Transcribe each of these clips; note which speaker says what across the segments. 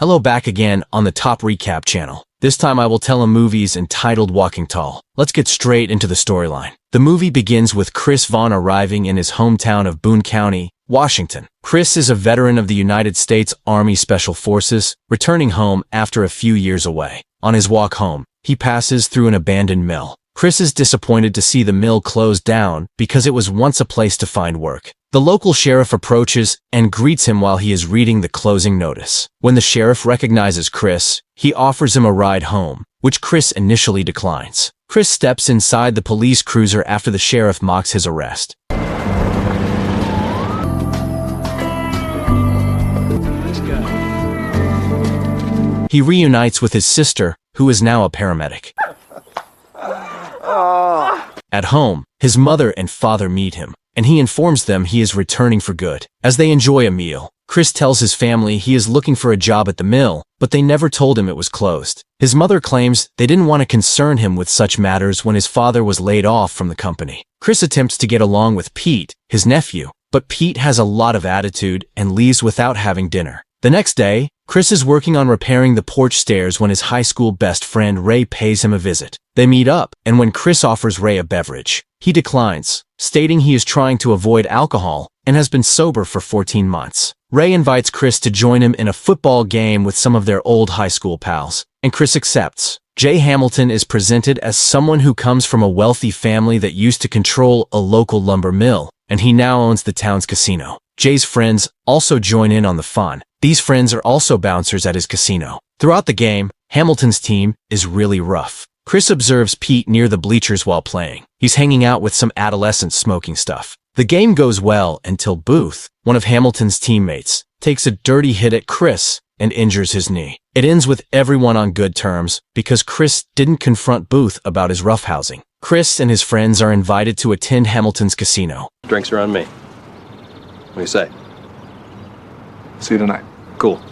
Speaker 1: Hello, back again on the Top Recap channel. This time I will tell a movie's entitled Walking Tall. Let's get straight into the storyline. The movie begins with Chris Vaughn arriving in his hometown of Boone County, Washington. Chris is a veteran of the United States Army Special Forces, returning home after a few years away. On his walk home, he passes through an abandoned mill. Chris is disappointed to see the mill closed down because it was once a place to find work. The local sheriff approaches and greets him while he is reading the closing notice. When the sheriff recognizes Chris, he offers him a ride home, which Chris initially declines. Chris steps inside the police cruiser after the sheriff mocks his arrest. He reunites with his sister, who is now a paramedic. At home, his mother and father meet him, and he informs them he is returning for good. As they enjoy a meal, Chris tells his family he is looking for a job at the mill, but they never told him it was closed. His mother claims they didn't want to concern him with such matters when his father was laid off from the company. Chris attempts to get along with Pete, his nephew, but Pete has a lot of attitude and leaves without having dinner. The next day, Chris is working on repairing the porch stairs when his high school best friend Ray pays him a visit. They meet up, and when Chris offers Ray a beverage, he declines, stating he is trying to avoid alcohol and has been sober for 14 months. Ray invites Chris to join him in a football game with some of their old high school pals, and Chris accepts. Jay Hamilton is presented as someone who comes from a wealthy family that used to control a local lumber mill, and he now owns the town's casino. Jay's friends also join in on the fun. These friends are also bouncers at his casino. Throughout the game, Hamilton's team is really rough. Chris observes Pete near the bleachers while playing. He's hanging out with some adolescents smoking stuff. The game goes well until Booth, one of Hamilton's teammates, takes a dirty hit at Chris and injures his knee. It ends with everyone on good terms because Chris didn't confront Booth about his roughhousing. Chris and his friends are invited to attend Hamilton's casino.
Speaker 2: Drinks are on me. What do you say?
Speaker 3: See you tonight.
Speaker 2: Cool.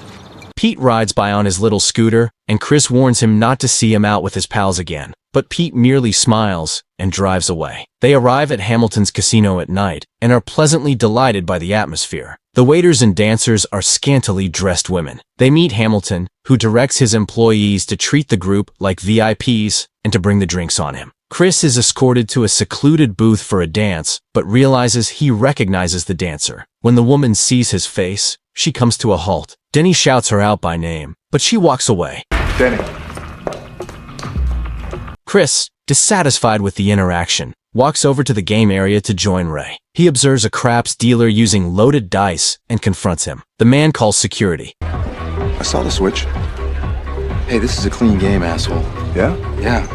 Speaker 1: Pete rides by on his little scooter, and Chris warns him not to see him out with his pals again. But Pete merely smiles and drives away. They arrive at Hamilton's casino at night and are pleasantly delighted by the atmosphere. The waiters and dancers are scantily dressed women. They meet Hamilton, who directs his employees to treat the group like VIPs and to bring the drinks on him. Chris is escorted to a secluded booth for a dance, but realizes he recognizes the dancer. When the woman sees his face, she comes to a halt. Denny shouts her out by name, but she walks away.
Speaker 3: Denny.
Speaker 1: Chris, dissatisfied with the interaction, walks over to the game area to join Ray. He observes a craps dealer using loaded dice and confronts him. The man calls security.
Speaker 3: I saw the switch.
Speaker 4: Hey, this is a clean game, asshole.
Speaker 3: Yeah?
Speaker 4: Yeah.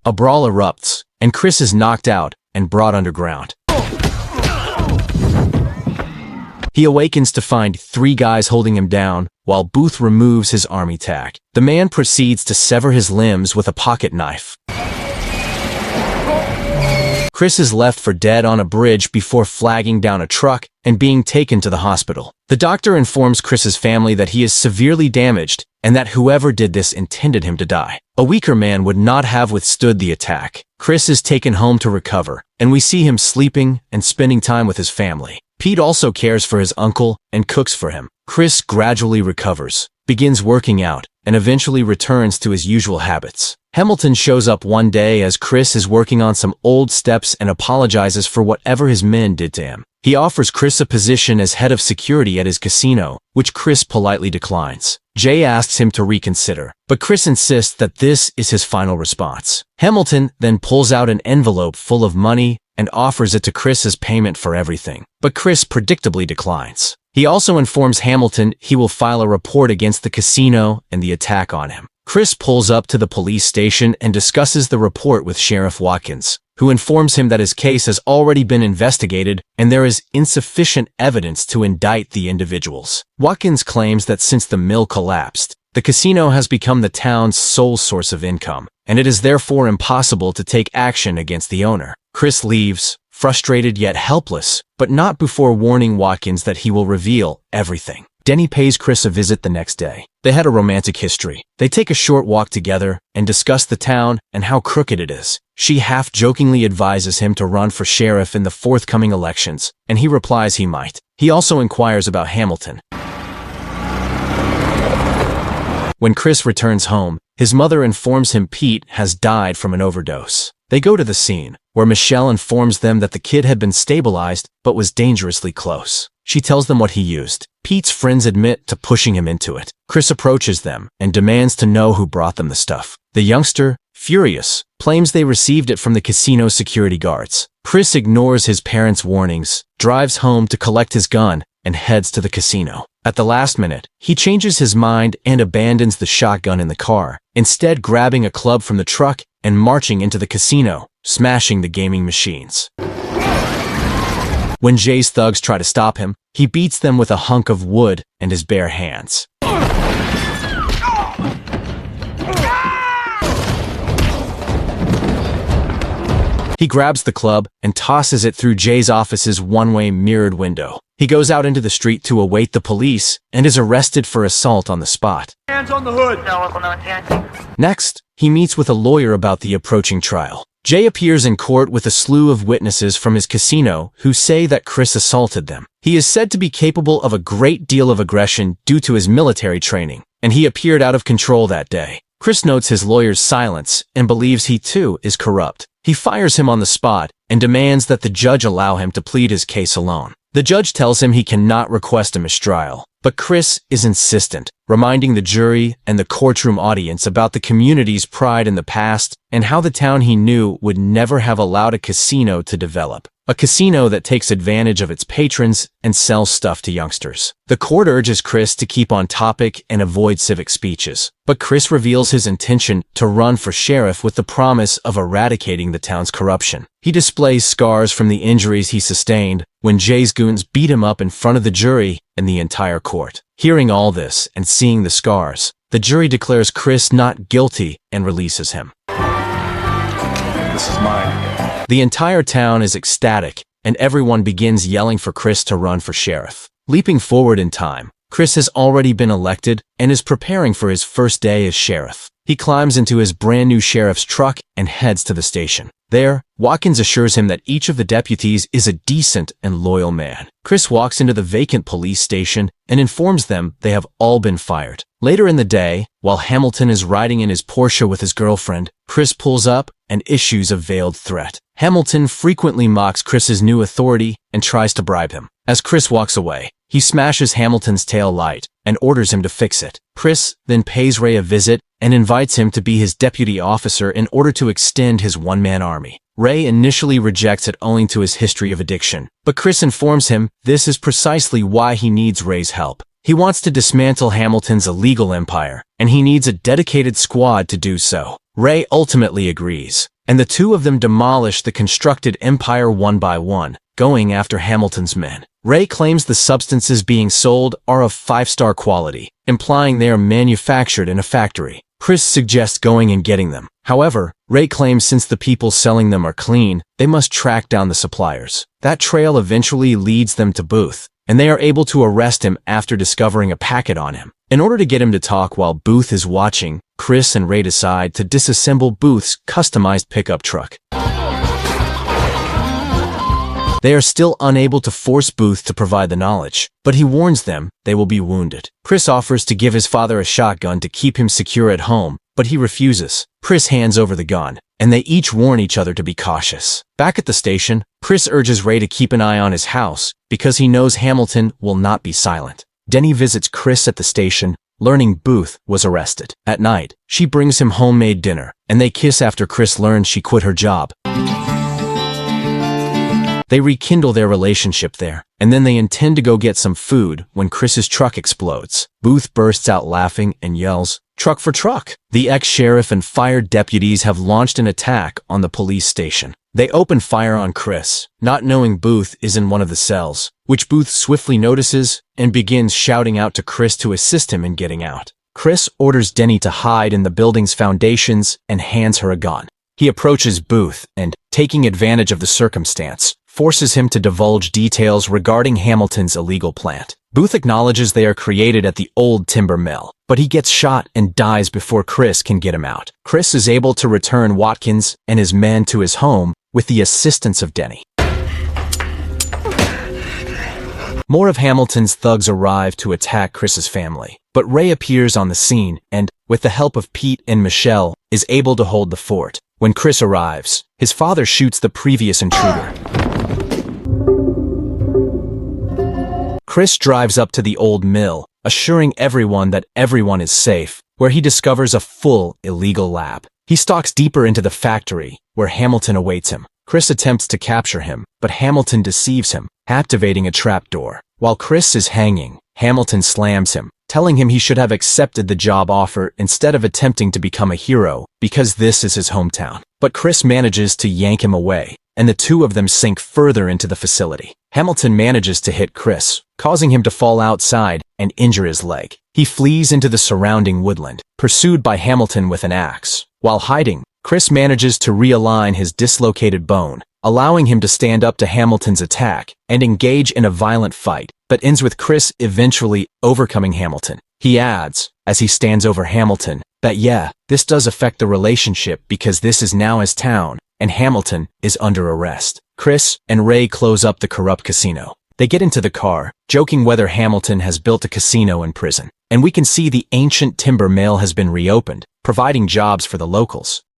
Speaker 1: A brawl erupts, and Chris is knocked out and brought underground. He awakens to find 3 guys holding him down, while Booth removes his army tag. The man proceeds to sever his limbs with a pocket knife. Chris is left for dead on a bridge before flagging down a truck and being taken to the hospital. The doctor informs Chris's family that he is severely damaged and that whoever did this intended him to die. A weaker man would not have withstood the attack. Chris is taken home to recover, and we see him sleeping and spending time with his family. Pete also cares for his uncle and cooks for him. Chris gradually recovers, begins working out, and eventually returns to his usual habits. Hamilton shows up one day as Chris is working on some old steps and apologizes for whatever his men did to him. He offers Chris a position as head of security at his casino, which Chris politely declines. Jay asks him to reconsider, but Chris insists that this is his final response. Hamilton then pulls out an envelope full of money and offers it to Chris as payment for everything, but Chris predictably declines. He also informs Hamilton he will file a report against the casino and the attack on him. Chris pulls up to the police station and discusses the report with Sheriff Watkins, who informs him that his case has already been investigated and there is insufficient evidence to indict the individuals. Watkins claims that since the mill collapsed, the casino has become the town's sole source of income, and it is therefore impossible to take action against the owner. Chris leaves, frustrated yet helpless, but not before warning Watkins that he will reveal everything. Denny pays Chris a visit the next day. They had a romantic history. They take a short walk together and discuss the town and how crooked it is. She half-jokingly advises him to run for sheriff in the forthcoming elections, and he replies he might. He also inquires about Hamilton. When Chris returns home, his mother informs him Pete has died from an overdose. They go to the scene, where Michelle informs them that the kid had been stabilized but was dangerously close. She tells them what he used. Pete's friends admit to pushing him into it. Chris approaches them and demands to know who brought them the stuff. The youngster, furious, claims they received it from the casino security guards. Chris ignores his parents' warnings, drives home to collect his gun, and heads to the casino. At the last minute, he changes his mind and abandons the shotgun in the car, instead grabbing a club from the truck and marching into the casino, smashing the gaming machines. When Jay's thugs try to stop him, he beats them with a hunk of wood and his bare hands. He grabs the club and tosses it through Jay's office's one-way mirrored window. He goes out into the street to await the police and is arrested for assault on the spot.
Speaker 5: Hands on the hood!
Speaker 1: Next, he meets with a lawyer about the approaching trial. Jay appears in court with a slew of witnesses from his casino who say that Chris assaulted them. He is said to be capable of a great deal of aggression due to his military training, and he appeared out of control that day. Chris notes his lawyer's silence and believes he too is corrupt. He fires him on the spot and demands that the judge allow him to plead his case alone. The judge tells him he cannot request a mistrial, but Chris is insistent, reminding the jury and the courtroom audience about the community's pride in the past and how the town he knew would never have allowed a casino to develop. A casino that takes advantage of its patrons and sells stuff to youngsters. The court urges Chris to keep on topic and avoid civic speeches, but Chris reveals his intention to run for sheriff with the promise of eradicating the town's corruption. He displays scars from the injuries he sustained when Jay's goons beat him up in front of the jury and the entire court. Hearing all this and seeing the scars, the jury declares Chris not guilty and releases him.
Speaker 3: This is mine.
Speaker 1: The entire town is ecstatic, and everyone begins yelling for Chris to run for sheriff. Leaping forward in time, Chris has already been elected and is preparing for his first day as sheriff. He climbs into his brand new sheriff's truck and heads to the station. There, Watkins assures him that each of the deputies is a decent and loyal man. Chris walks into the vacant police station and informs them they have all been fired. Later in the day, while Hamilton is riding in his Porsche with his girlfriend, Chris pulls up and issues a veiled threat. Hamilton frequently mocks Chris's new authority and tries to bribe him. As Chris walks away, he smashes Hamilton's tail light and orders him to fix it. Chris then pays Ray a visit and invites him to be his deputy officer in order to extend his one-man army. Ray initially rejects it owing to his history of addiction, but Chris informs him this is precisely why he needs Ray's help. He wants to dismantle Hamilton's illegal empire, and he needs a dedicated squad to do so. Ray ultimately agrees, and the two of them demolish the constructed empire one by one, going after Hamilton's men. Ray claims the substances being sold are of 5-star quality, implying they are manufactured in a factory. Chris suggests going and getting them. However, Ray claims since the people selling them are clean, they must track down the suppliers. That trail eventually leads them to Booth, and they are able to arrest him after discovering a packet on him. In order to get him to talk while Booth is watching, Chris and Ray decide to disassemble Booth's customized pickup truck. They are still unable to force Booth to provide the knowledge, but he warns them they will be wounded. Chris offers to give his father a shotgun to keep him secure at home, but he refuses. Chris hands over the gun, and they each warn each other to be cautious. Back at the station, Chris urges Ray to keep an eye on his house because he knows Hamilton will not be silent. Denny visits Chris at the station, learning Booth was arrested. At night, she brings him homemade dinner, and they kiss after Chris learns she quit her job. They rekindle their relationship there, and then they intend to go get some food when Chris's truck explodes. Booth bursts out laughing and yells, "Truck for truck!" The ex-sheriff and fired deputies have launched an attack on the police station. They open fire on Chris, not knowing Booth is in one of the cells, which Booth swiftly notices and begins shouting out to Chris to assist him in getting out. Chris orders Denny to hide in the building's foundations and hands her a gun. He approaches Booth and, taking advantage of the circumstance, forces him to divulge details regarding Hamilton's illegal plant. Booth acknowledges they are created at the old timber mill, but he gets shot and dies before Chris can get him out. Chris is able to return Watkins and his men to his home with the assistance of Denny. More of Hamilton's thugs arrive to attack Chris's family, but Ray appears on the scene and, with the help of Pete and Michelle, is able to hold the fort. When Chris arrives, his father shoots the previous intruder. Chris drives up to the old mill, assuring everyone that everyone is safe, where he discovers a full illegal lab. He stalks deeper into the factory, where Hamilton awaits him. Chris attempts to capture him, but Hamilton deceives him, activating a trapdoor. While Chris is hanging, Hamilton slams him, telling him he should have accepted the job offer instead of attempting to become a hero, because this is his hometown. But Chris manages to yank him away, and the two of them sink further into the facility. Hamilton manages to hit Chris, causing him to fall outside and injure his leg. He flees into the surrounding woodland, pursued by Hamilton with an axe. While hiding, Chris manages to realign his dislocated bone, allowing him to stand up to Hamilton's attack and engage in a violent fight, but ends with Chris eventually overcoming Hamilton. He adds, as he stands over Hamilton, that this does affect the relationship because this is now his town, and Hamilton is under arrest. Chris and Ray close up the corrupt casino. They get into the car, joking whether Hamilton has built a casino in prison, and we can see the ancient timber mill has been reopened, providing jobs for the locals.